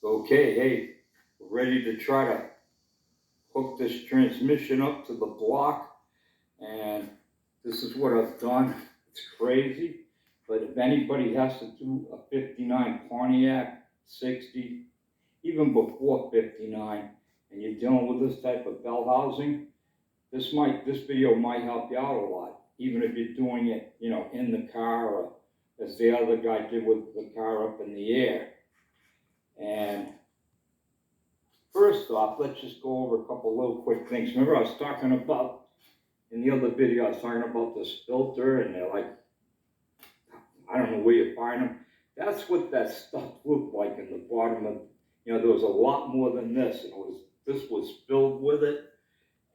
Okay, hey, we're ready to try to hook this transmission up to the block, and this is what I've done. It's crazy, but if anybody has to do a 59 Pontiac, 60, even before 59, and you're dealing with this type of bell housing, this video might help you out a lot, even if you're doing it, in the car, or as the other guy did with the car up in the air. And first off, let's just go over a couple little quick things. Remember I was talking about, in the other video, I was talking about this filter, and they're like, I don't know where you find them. That's what that stuff looked like in the bottom of, there was a lot more than this. This was filled with it,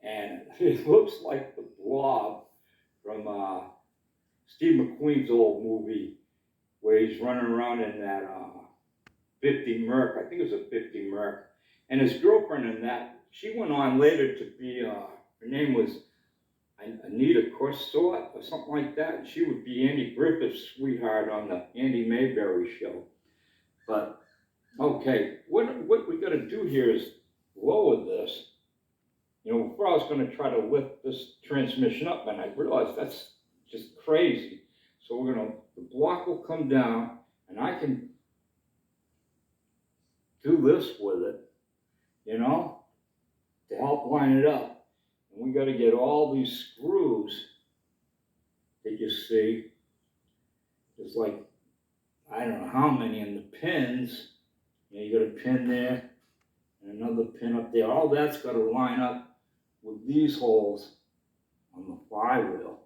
and it looks like the Blob from Steve McQueen's old movie, where he's running around in that 50 Merc. I think it was a 50 Merc. And his girlfriend in that, she went on later to be, her name was Anita Corsort or something like that. And she would be Andy Griffith's sweetheart on the Andy Mayberry show. But, okay, what we got to do here is lower this. Before I was going to try to lift this transmission up, and I realized that's just crazy. So the block will come down, and I can do this with it, to help line it up. And we got to get all these screws that you see. There's like, I don't know how many, and the pins. You got a pin there and another pin up there. All that's got to line up with these holes on the flywheel.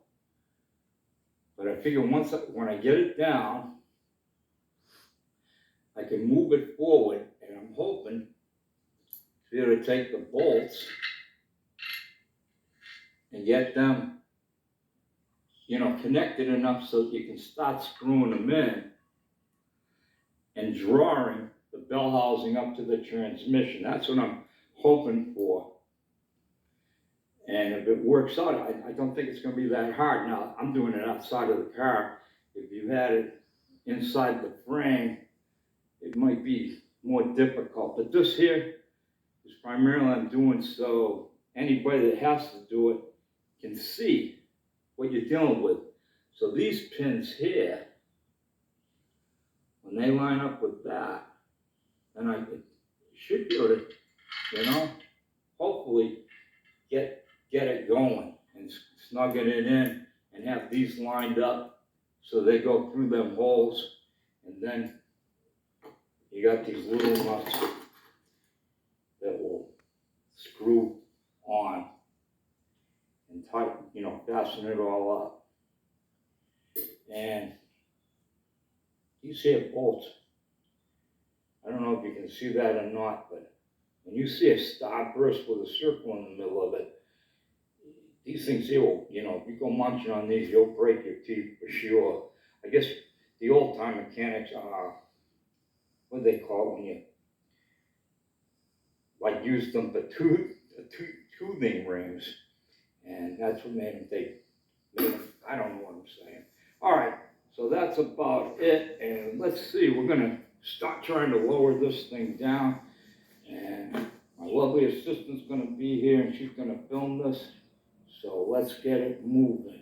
But I figure when I get it down, I can move it forward, and I'm hoping to be able to take the bolts and get them, connected enough so that you can start screwing them in and drawing the bell housing up to the transmission. That's what I'm hoping for. And if it works out, I don't think it's going to be that hard. Now, I'm doing it outside of the car. If you had it inside the frame, it might be more difficult. But this here is primarily I'm doing so anybody that has to do it can see what you're dealing with. So these pins here, when they line up with that, then I should be able to, hopefully get it going and snug it in and have these lined up so they go through them holes. And then you got these little nuts that will screw on and tighten, fasten it all up. And these here bolts, I don't know if you can see that or not, but when you see a starburst with a circle in the middle of it, these things here will, if you go munching on these, you'll break your teeth for sure. I guess the old-time mechanics are, what do they call it when you, use them for toothing rings, and that's what made them I don't know what I'm saying. All right, so that's about it, and let's see, we're going to start trying to lower this thing down, and my lovely assistant's going to be here, and she's going to film this, so let's get it moving.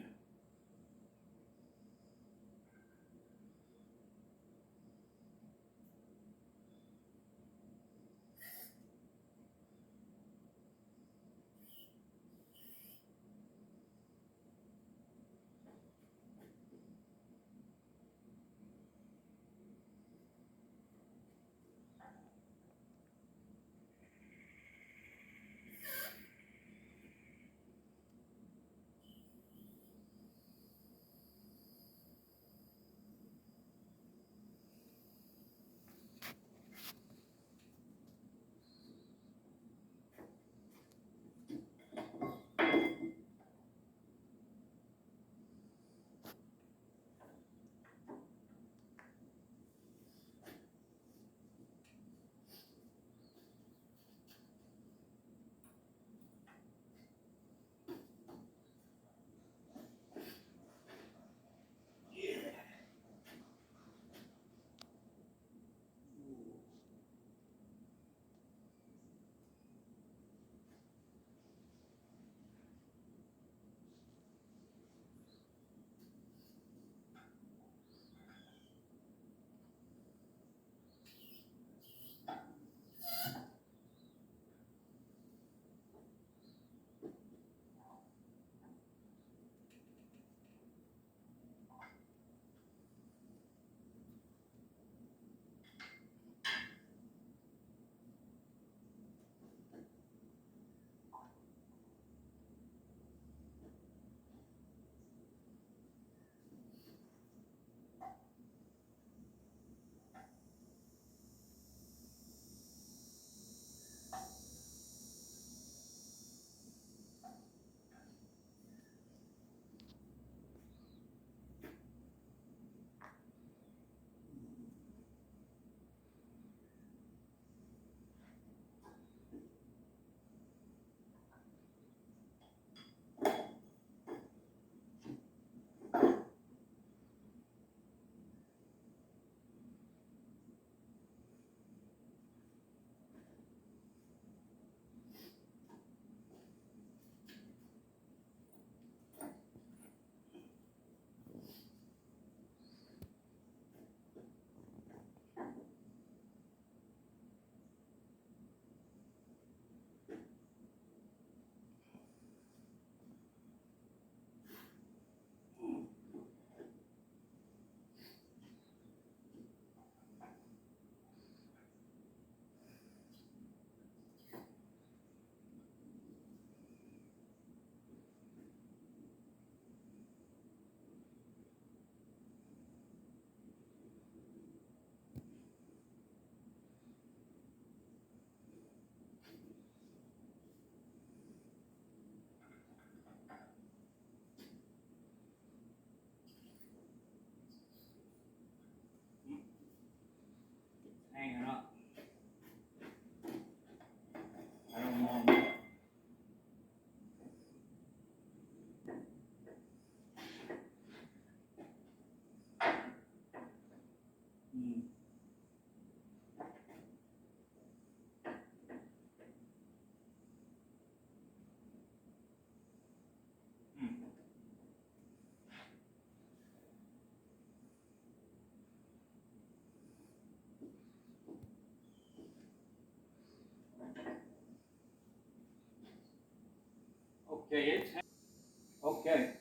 Okay,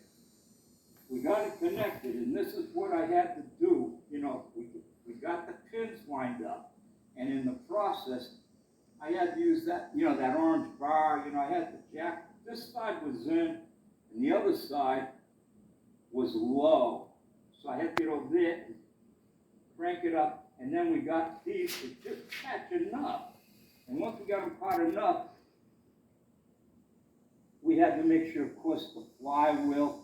we got it connected, and this is what I had to do. You know, we got the pins lined up, and in the process, I had to use that, you know, that orange bar. You know, I had to jack. This side was in, and the other side was low, so I had to get over there and crank it up, and then we got these to just catch enough. And once we got them caught enough, we had to make sure, of course, the flywheel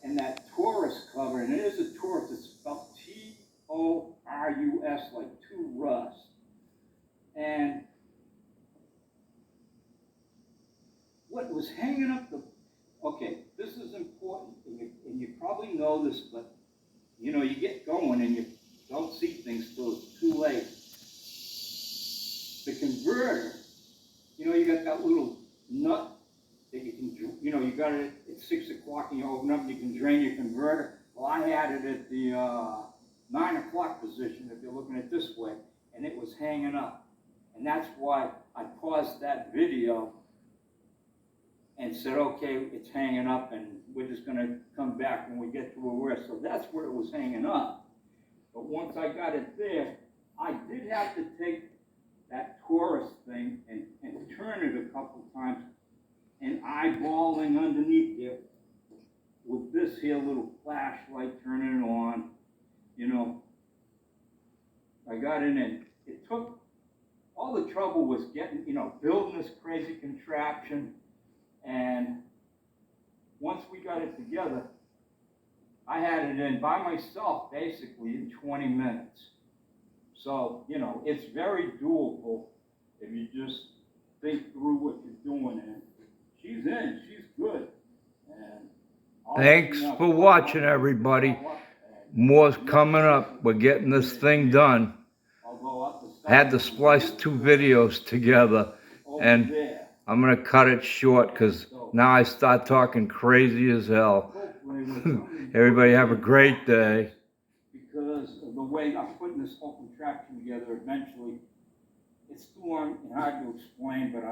and that Taurus cover, and it is a Taurus, it's spelled T-O-R-U-S, like two Russ. And what was hanging up the, okay, this is important, and you probably know this, but you know, you get going and you don't see things till it's too late. The converter, you know, you got that little nut that you can, you know, you got it at 6 o'clock and you open up and you can drain your converter. Well, I had it at the 9 o'clock position, if you're looking at this way, and it was hanging up. And that's why I paused that video and said, okay, it's hanging up and we're just gonna come back when we get to where we're. So that's where it was hanging up. But once I got it there, I did have to take that Taurus thing and turn it a couple times, and eyeballing underneath it with this here little flashlight, turning it on, you know. I got in and it took, all the trouble was getting, you know, building this crazy contraption, and once we got it together, I had it in by myself basically in 20 minutes. So, you know, it's very doable if you just think through what you're doing, and she's in, she's good. And thanks for watching, everybody. More's coming up. We're getting this thing done. I had to splice two videos together, and I'm going to cut it short because now I start talking crazy as hell. Everybody have a great day. Because of the way I'm putting this whole contraption together, eventually, it's too long and hard to explain, but